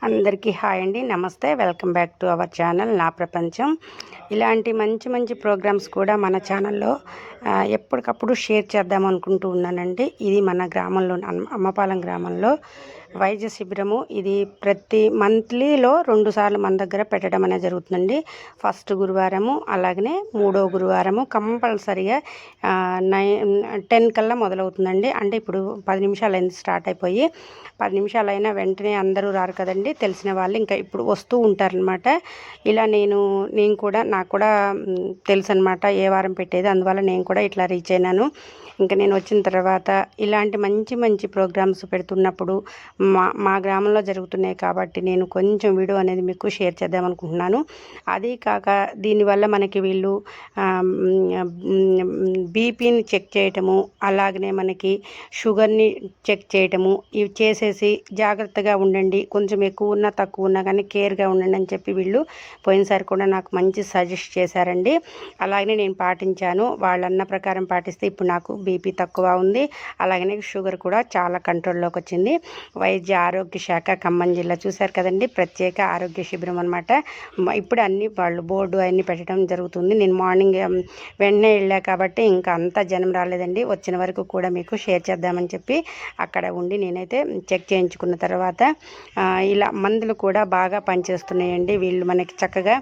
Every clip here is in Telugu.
అందరికీ హాయ్ అండి, నమస్తే, welcome back to our channel నా ప్రపంచం. ఇలాంటి మంచి మంచి ప్రోగ్రామ్స్ కూడా మన ఛానల్లో ఎప్పటికప్పుడు షేర్ చేద్దాం అనుకుంటూ ఉన్నానండి. ఇది మన గ్రామంలో అమ్మపాలెం గ్రామంలో వైద్య శిబిరము. ఇది ప్రతి మంత్లీలో 2 సార్లు మన దగ్గర పెట్టడం అనేది జరుగుతుందండి. ఫస్ట్ గురువారము, అలాగనే 3వ గురువారము కంపల్సరిగా 10 కల్లా మొదలవుతుందండి. అంటే ఇప్పుడు 10 నిమిషాలు అయింది స్టార్ట్ అయిపోయి. 10 నిమిషాలు అయినా వెంటనే అందరూ రారు కదండి, తెలిసిన వాళ్ళు ఇంకా ఇప్పుడు వస్తూ ఉంటారనమాట. ఇలా నేను కూడా నాకు కూడా తెలుసు అనమాట ఏ వారం పెట్టేది, అందువల్ల నేను కూడా ఇట్లా రీచ్ అయినాను. ఇంకా నేను వచ్చిన తర్వాత ఇలాంటి మంచి మంచి ప్రోగ్రామ్స్ పెడుతున్నప్పుడు మా గ్రామంలో జరుగుతున్నాయి కాబట్టి నేను కొంచెం వీడియో అనేది మీకు షేర్ చేద్దాం అనుకుంటున్నాను. అదీ కాక దీనివల్ల మనకి వీళ్ళు బీపీని చెక్ చేయటము, అలాగనే మనకి షుగర్ని చెక్ చేయటము, ఇవి చేసేసి జాగ్రత్తగా ఉండండి, కొంచెం ఎక్కువ ఉన్నా తక్కువ ఉన్నా కానీ కేర్గా ఉండండి అని చెప్పి వీళ్ళు పోయినసారి కూడా నాకు మంచి సజెస్ట్ చేశారండి. అలాగనే నేను పాటించాను. వాళ్ళన్న ప్రకారం పాటిస్తే ఇప్పుడు నాకు బీపీ తక్కువ ఉంది, అలాగనే షుగర్ కూడా చాలా కంట్రోల్లోకి వచ్చింది. వైద్య ఆరోగ్య శాఖ ఖమ్మం జిల్లా చూశారు కదండి, ప్రత్యేక ఆరోగ్య శిబిరం అనమాట. ఇప్పుడు అన్ని వాళ్ళు బోర్డు అన్నీ పెట్టడం జరుగుతుంది. నేను మార్నింగ్ వెంటనే వెళ్ళా కాబట్టి ఇంకా అంతా జనం రాలేదండి. వచ్చిన వరకు కూడా మీకు షేర్ చేద్దామని చెప్పి అక్కడ ఉండి నేనైతే చెక్ చేయించుకున్న తర్వాత ఇలా మందులు కూడా బాగా పనిచేస్తున్నాయండి. వీళ్ళు మనకి చక్కగా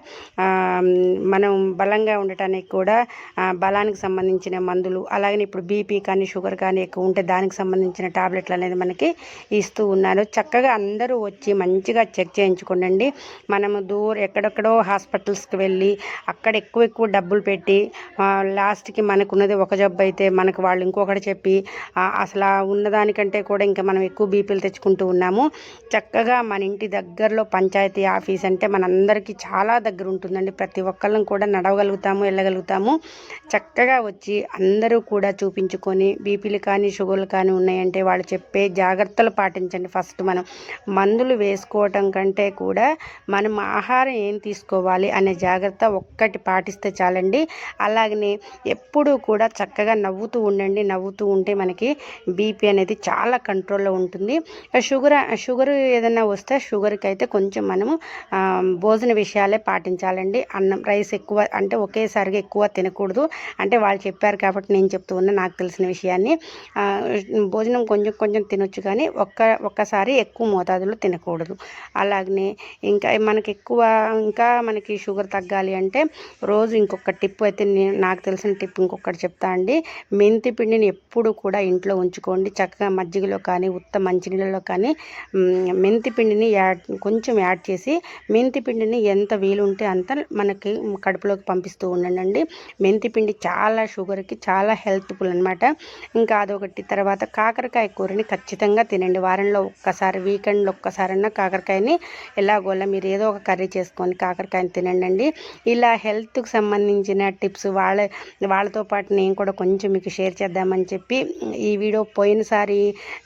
మనం బలంగా ఉండటానికి కూడా బలానికి సంబంధించిన మందులు, అలాగని ఇప్పుడు బీపీ కానీ షుగర్ కానీ ఎక్కువ ఉంటే దానికి సంబంధించిన టాబ్లెట్లు అనేది మనకి ఇస్తూ ఉన్నారు. చక్కగా అందరూ వచ్చి మంచిగా చెక్ చేయించుకోండి. మనము ఎక్కడెక్కడో హాస్పిటల్స్కి వెళ్ళి అక్కడ ఎక్కువ డబ్బులు పెట్టి లాస్ట్కి మనకున్నది ఒక జబ్బు అయితే మనకు వాళ్ళు ఇంకొకటి చెప్పి అసలు ఉన్నదానికంటే కూడా ఇంకా మనం ఎక్కువ బీపీలు తెచ్చుకుంటూ ఉన్నాము. చక్కగా మన ఇంటి దగ్గరలో పంచాయతీ ఆఫీస్ అంటే మనందరికీ చాలా దగ్గర ఉంటుందండి. ప్రతి ఒక్కళ్ళం కూడా నడవగలుగుతాము, వెళ్ళగలుగుతాము. చక్కగా వచ్చి అందరూ కూడా చూపించుకొని బీపీలు కానీ షుగర్లు కానీ ఉన్నాయంటే వాళ్ళు చెప్పే జాగ్రత్తలు పాటించండి. ఫస్ట్ మనం మందులు వేసుకోవటం కంటే కూడా మనం ఆహారం ఏం తీసుకోవాలి అనే జాగ్రత్త ఒక్కటి పాటిస్తే చాలండి. అలాగనే ఎప్పుడూ కూడా చక్కగా నవ్వుతూ ఉండండి. నవ్వుతూ ఉంటే మనకి బీపీ అనేది చాలా కంట్రోల్లో ఉంటుంది. షుగర్ ఏదైనా వస్తే షుగర్కి అయితే కొంచెం మనము భోజన విషయాలే పాటించాలండి. అన్నం రైస్ ఎక్కువ అంటే ఒకేసారిగా ఎక్కువ తినకూడదు. అంటే వాళ్ళు చెప్పారు కాబట్టి నేను చెప్తూ ఉన్నా నాకు తెలిసిన విషయాన్ని. భోజనం కొంచెం కొంచెం తినొచ్చు కానీ ఒక్కసారి ఎక్కువ మోతాదులో తినకూడదు. అలాగనే ఇంకా మనకి షుగర్ తగ్గాలి అంటే రోజు ఇంకొక టిప్ అయితే నాకు తెలిసిన టిప్ ఇంకొకటి చెప్తా అండి. మెంతి పిండిని ఎప్పుడు కూడా ఇంట్లో ఉంచుకోండి. చక్కగా మజ్జిగలో కానీ ఉత్త మంచినీళ్ళలో కానీ మెంతి పిండిని కొంచెం యాడ్ చేసి మెంతి పిండిని ఎంత వీలుంటే అంత మనకి కడుపులోకి పంపిస్తూ ఉండండి. మెంతి పిండి చాలా షుగర్కి చాలా హెల్త్ఫుల్ అనమాట. ఇంకా అదొకటి. తర్వాత కాకరకాయ కూరని ఖచ్చితంగా తినండి. వారంలో ఒక్కసారి, వీకెండ్లో ఒక్కసారన్నా కాకరకాయని ఎలాగోలా మీరు ఏదో ఒక కర్రీ చేసుకొని కాకరకాయని తినండి. ఇలా హెల్త్కి సంబంధించిన టిప్స్ వాళ్ళతో పాటు నేను కూడా కొంచెం మీకు షేర్ చేద్దామని చెప్పి ఈ వీడియో పోయినసారి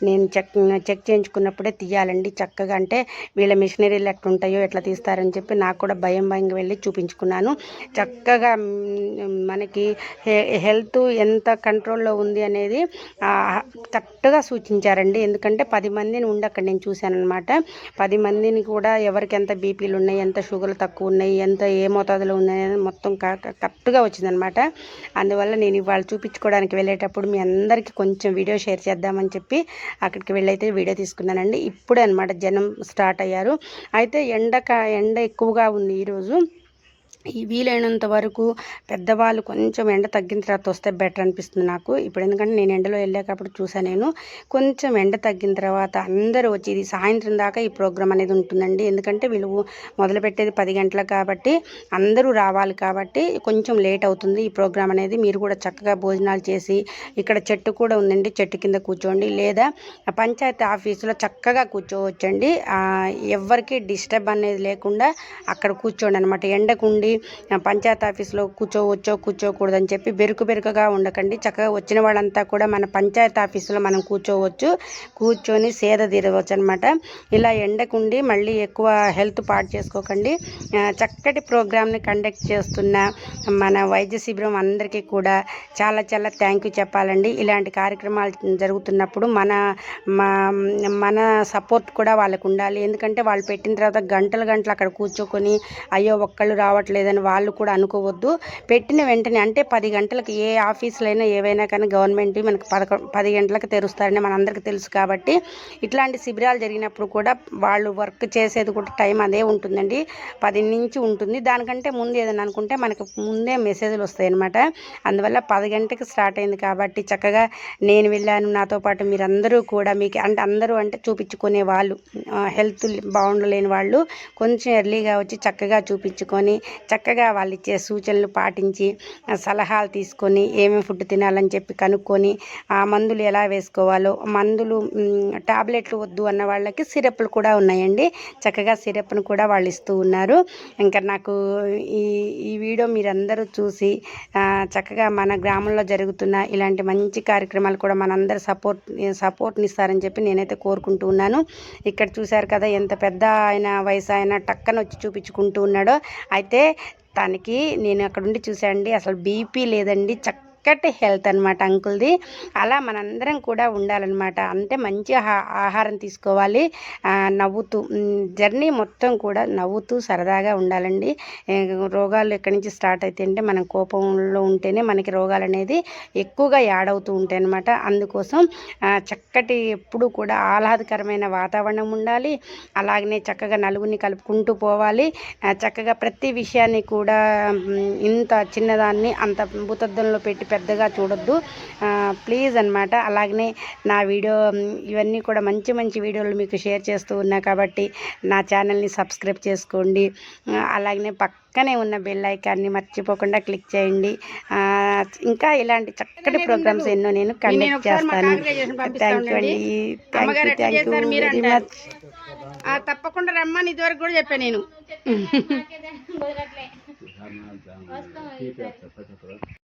నేను చెక్ చేయించుకున్నప్పుడే తీయాలండి. చక్కగా అంటే వీళ్ళ మిషనరీలు ఎట్లుంటాయో ఎట్లా తీస్తారని చెప్పి నాకు కూడా భయంగా వెళ్ళి చూపించుకున్నాను. చక్కగా మనకి హెల్త్ ఎంత కంట్రోల్లో ఉంది అనేది కరెక్ట్గా సూచించారండి. ఎందుకంటే 10 మందిని ఉండి అక్కడ నేను చూశాను అనమాట. 10 మందిని కూడా ఎవరికి ఎంత బీపీలు ఉన్నాయి, ఎంత షుగర్లు తక్కువ ఉన్నాయి, ఎంత ఏ మోతాదులో ఉన్నాయి మొత్తం కరెక్ట్గా వచ్చిందనమాట. అందువల్ల నేను ఇవాళ చూపించుకోవడానికి వెళ్ళేటప్పుడు మీ అందరికీ కొంచెం వీడియో షేర్ చేద్దామని చెప్పి అక్కడికి వెళ్ళైతే వీడియో తీసుకున్నానండి. ఇప్పుడే అనమాట జనం స్టార్ట్ అయ్యారు. అయితే ఎండ ఎక్కువగా ఉంది ఈరోజు. వీలైనంత వరకు పెద్దవాళ్ళు కొంచెం ఎండ తగ్గిన తర్వాత వస్తే బెటర్ అనిపిస్తుంది నాకు ఇప్పుడు. ఎందుకంటే నేను ఎండలో వెళ్ళేటప్పుడు చూసాను. నేను కొంచెం ఎండ తగ్గిన తర్వాత అందరూ వచ్చి ఇది సాయంత్రం దాకా ఈ ప్రోగ్రాం అనేది ఉంటుందండి. ఎందుకంటే వీళ్ళు మొదలుపెట్టేది 10 గంటలకు కాబట్టి అందరూ రావాలి కాబట్టి కొంచెం లేట్ అవుతుంది ఈ ప్రోగ్రాం అనేది. మీరు కూడా చక్కగా భోజనాలు చేసి, ఇక్కడ చెట్టు కూడా ఉందండి, చెట్టు కింద కూర్చోండి, లేదా పంచాయతీ ఆఫీసులో చక్కగా కూర్చోవచ్చండి. ఎవరికి డిస్టర్బ్ అనేది లేకుండా అక్కడ కూర్చోండి అనమాట. ఎండకుండి పంచాయత్ ఆఫీస్లో కూర్చోవచ్చో కూర్చోకూడదని చెప్పి బెరుకుగా ఉండకండి. చక్కగా వచ్చిన వాళ్ళంతా కూడా మన పంచాయత్ ఆఫీసులో మనం కూర్చొని సేద తీరవచ్చు అనమాట. ఇలా ఎండకుండి మళ్ళీ ఎక్కువ హెల్త్ పాడు చేసుకోకండి. చక్కటి ప్రోగ్రామ్ని కండక్ట్ చేస్తున్న మన వైద్య శిబిరం అందరికీ కూడా చాలా చాలా థ్యాంక్ యూ చెప్పాలండి. ఇలాంటి కార్యక్రమాలు జరుగుతున్నప్పుడు మన సపోర్ట్ కూడా వాళ్ళకు ఉండాలి. ఎందుకంటే వాళ్ళు పెట్టిన తర్వాత గంటలు అక్కడ కూర్చోకొని అయ్యో ఒక్కళ్ళు రావట్లేదని వాళ్ళు కూడా అనుకోవద్దు. పెట్టిన వెంటనే అంటే 10 గంటలకు ఏ ఆఫీసులైనా ఏవైనా కానీ గవర్నమెంట్ మనకు 10 గంటలకు తెరుస్తారని మనందరికీ తెలుసు. కాబట్టి ఇట్లాంటి శిబిరాలు జరిగినప్పుడు కూడా వాళ్ళు వర్క్ చేసేది కూడా టైం అదే ఉంటుందండి, 10 నుంచి ఉంటుంది. దానికంటే ముందు ఏదైనా అనుకుంటే మనకు ముందే మెసేజ్లు వస్తాయి అన్నమాట. అందువల్ల 10 గంటలకు స్టార్ట్ అయింది కాబట్టి చక్కగా నేను వెళ్ళాను, నాతో పాటు మీరందరూ కూడా మీకు అంటే అందరూ అంటే చూపించుకునే వాళ్ళు, హెల్త్ బాగుండలేని వాళ్ళు కొంచెం ఎర్లీగా వచ్చి చక్కగా చూపించుకొని చక్కగా వాళ్ళు ఇచ్చే సూచనలు పాటించి సలహాలు తీసుకొని ఏమేమి ఫుడ్ తినాలని చెప్పి కనుక్కొని ఆ మందులు ఎలా వేసుకోవాలో, మందులు టాబ్లెట్లు వద్దు అన్న వాళ్ళకి సిరప్లు కూడా ఉన్నాయండి. చక్కగా సిరప్ను కూడా వాళ్ళు ఇస్తూ ఉన్నారు. ఇంకా నాకు ఈ వీడియో మీరందరూ చూసి చక్కగా మన గ్రామంలో జరుగుతున్న ఇలాంటి మంచి కార్యక్రమాలు కూడా మనందరూ సపోర్ట్ని ఇస్తారని చెప్పి నేనైతే కోరుకుంటూ ఉన్నాను. ఇక్కడ చూశారు కదా ఎంత పెద్ద ఆయన వయసు ఆయన టక్కన వచ్చి చూపించుకుంటూ ఉన్నాడో. అయితే తనకి నేను అక్కడ ఉండి చూశానండి, అసలు బీపీ లేదండి, చక్కటి హెల్త్ అనమాట అంకుల్ది. అలా మనందరం కూడా ఉండాలన్నమాట. అంటే మంచి ఆహారం తీసుకోవాలి, నవ్వుతూ జర్నీ మొత్తం కూడా నవ్వుతూ సరదాగా ఉండాలండి. రోగాలు ఎక్కడి నుంచి స్టార్ట్ అయితే అంటే మనం కోపంలో ఉంటేనే మనకి రోగాలు అనేది ఎక్కువగా యాడ్ అవుతూ ఉంటాయి అన్నమాట. అందుకోసం చక్కటి ఎప్పుడు కూడా ఆహ్లాదకరమైన వాతావరణం ఉండాలి. అలాగనే చక్కగా నలుగురిని కలుపుకుంటూ పోవాలి. చక్కగా ప్రతి విషయాన్ని కూడా ఇంత చిన్నదాన్ని అంత భూతద్దంలో పెట్టి పెద్దగా చూడొద్దు ప్లీజ్ అన్నమాట. అలాగనే నా వీడియో ఇవన్నీ కూడా మంచి వీడియోలు మీకు షేర్ చేస్తూ ఉన్నా కాబట్టి నా ఛానల్ని సబ్స్క్రైబ్ చేసుకోండి. అలాగనే పక్కనే ఉన్న బెల్ ఐకాన్ని మర్చిపోకుండా క్లిక్ చేయండి. ఇంకా ఇలాంటి చక్కటి ప్రోగ్రామ్స్ ఎన్నో నేను కండక్ట్ చేస్తాను. థ్యాంక్ యూ అండి, థ్యాంక్ యూ వెరీ మచ్. తప్పకుండా రమ్మని ఇదివరకు కూడా చెప్పాను నేను.